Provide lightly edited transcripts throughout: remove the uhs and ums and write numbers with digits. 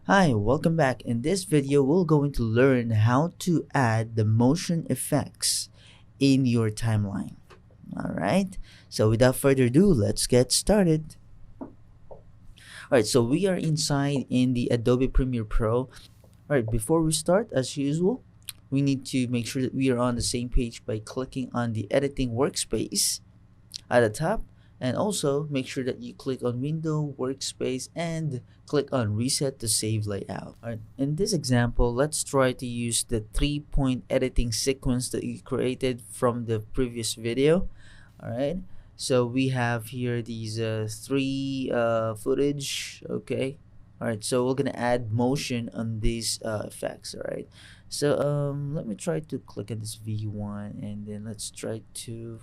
Hi, welcome back. In this video, we're going to learn how to add the motion effects in your timeline. All right, so without further ado, let's get started. All right, so we are inside in the Adobe Premiere Pro. All right, before we start, as usual, we need to make sure that we are on the same page by clicking on the editing workspace at the top, and also make sure that you click on window workspace and click on reset to save layout. All right, in this example, let's try to use the 3-point editing sequence that you created from the previous video. All right, so we have here these three footage. Okay, all right, so we're gonna add motion on these effects. All right, so let me try to click on this V1, and then let's try to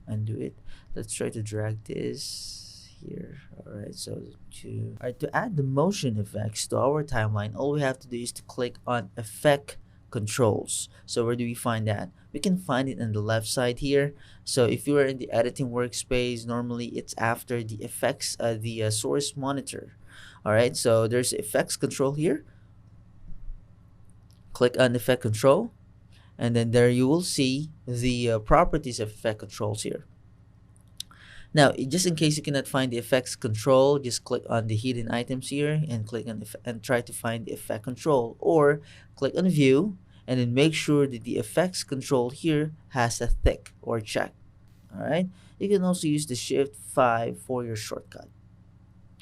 undo it. Let's try to drag this here. All right, so to add the motion effects to our timeline, all we have to do is to click on effect controls. So where do we find that? We can find it on the left side here. So if you are in the editing workspace, normally it's after the effects, the source monitor. All right, so there's effects control here. Click on effect control, and then there you will see the properties of effect controls here. Now, just in case you cannot find the effects control, just click on the hidden items here and click on and try to find the effect control, or click on view and then make sure that the effects control here has a tick or check. All right, you can also use the shift 5 for your shortcut.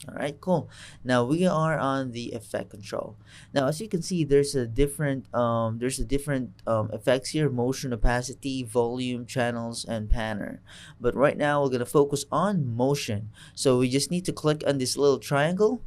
All right, cool. Now we are on the effect control. Now, as you can see, there's a different effects here: motion, opacity, volume, channels, and panner. But right now we're gonna focus on motion. So we just need to click on this little triangle.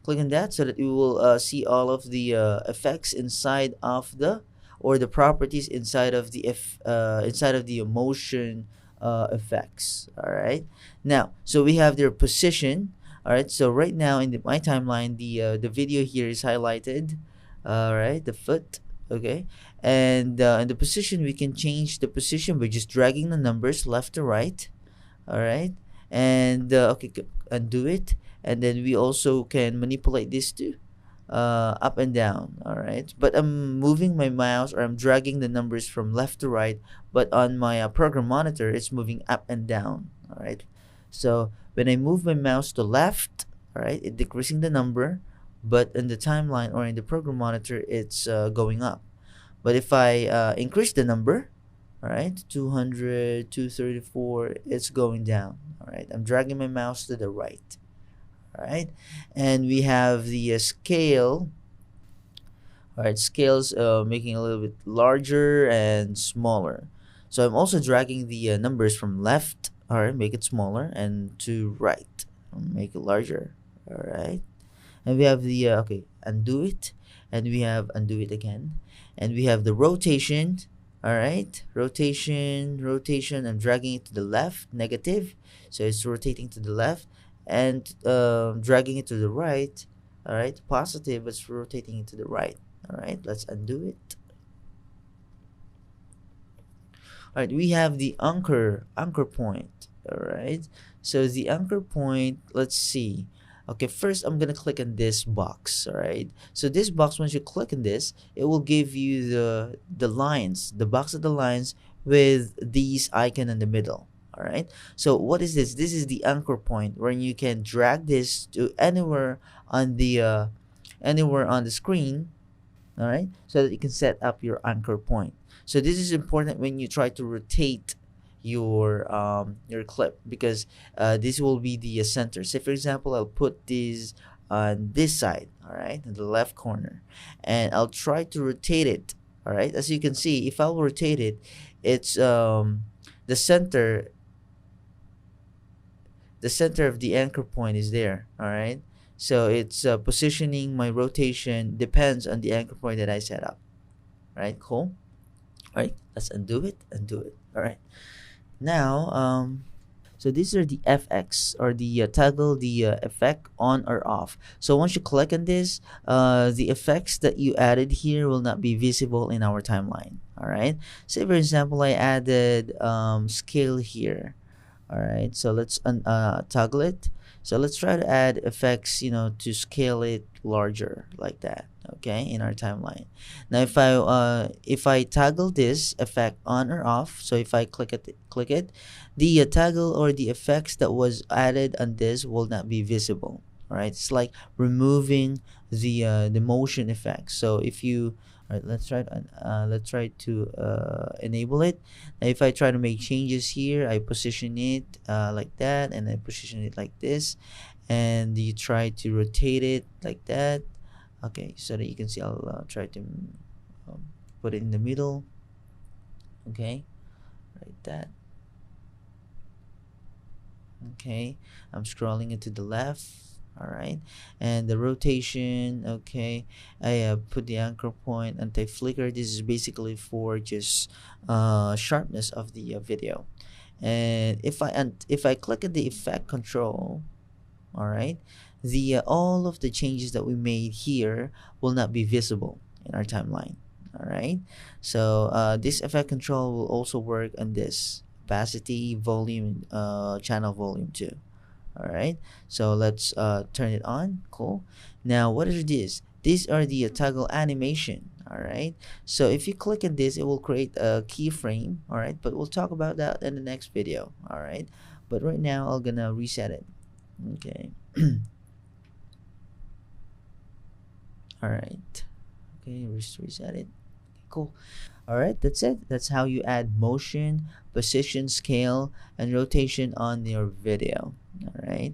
Click on that so that you will see all of the effects inside of the, or the properties inside of the motion effects. All right, now so we have their position. All right, so right now in my timeline, the video here is highlighted. All right, the foot. Okay, and in the position, we can change the position by just dragging the numbers left to right. All right, and okay, undo it, and then we also can manipulate this too, up and down. All right, but I'm moving my mouse, or I'm dragging the numbers from left to right, but on my program monitor it's moving up and down. All right, so when I move my mouse to left, all right, it's decreasing the number, but in the timeline or in the program monitor it's going up. But if I increase the number, all right, 200, 234, it's going down. All right, I'm dragging my mouse to the right. All right, and we have the scale. All right, scales making a little bit larger and smaller. So I'm also dragging the numbers from left, all right, make it smaller, and to right, make it larger. All right, and we have the okay, undo it, and we have undo it again, and we have the rotation. All right, rotation, I'm dragging it to the left, negative, so it's rotating to the left, and dragging it to the right. All right, positive, it's rotating it to the right. All right, let's undo it. All right, we have the anchor point. All right, so the anchor point, let's see. Okay, first I'm gonna click on this box. All right, so this box, once you click on this, it will give you the lines, the box of the lines with these icon in the middle. All right, so what is this? This is the anchor point where you can drag this to anywhere on the screen. All right, so that you can set up your anchor point. So this is important when you try to rotate your clip, because this will be the center. Say for example, I'll put this on this side, all right, in the left corner, and I'll try to rotate it. All right, as you can see, if I'll rotate it, it's the center the center of the anchor point is there. All right, so it's positioning my rotation depends on the anchor point that I set up. All right, cool. All right, let's undo it. All right, now so these are the FX, or the toggle the effect on or off. So once you click on this, the effects that you added here will not be visible in our timeline. All right, say for example, I added scale here. All right, so let's toggle it. So let's try to add effects, to scale it larger like that. Okay, in our timeline. Now, if I toggle this effect on or off, so if I click it, the toggle or the effects that was added on this will not be visible. All right, it's like removing the motion effects. So if you all right, let's try to enable it. Now, if I try to make changes here, I position it like that, and I position it like this, and you try to rotate it like that. Okay, so that you can see, I'll try to put it in the middle. Okay, like that. Okay, I'm scrolling it to the left. All right, and the rotation. Okay, I put the anchor point, anti-flicker. This is basically for just sharpness of the video. And if I click at the effect control, all right, the all of the changes that we made here will not be visible in our timeline. All right, so this effect control will also work on this opacity, volume, channel volume too. All right, so let's turn it on. Cool. Now, what is this? These are the toggle animation. All right, so if you click on this, it will create a keyframe. All right, but we'll talk about that in the next video. All right, but right now I'm gonna reset it. Okay. All right. Okay, reset it. Cool. All right, that's it. That's how you add motion, position, scale, and rotation on your video. All right.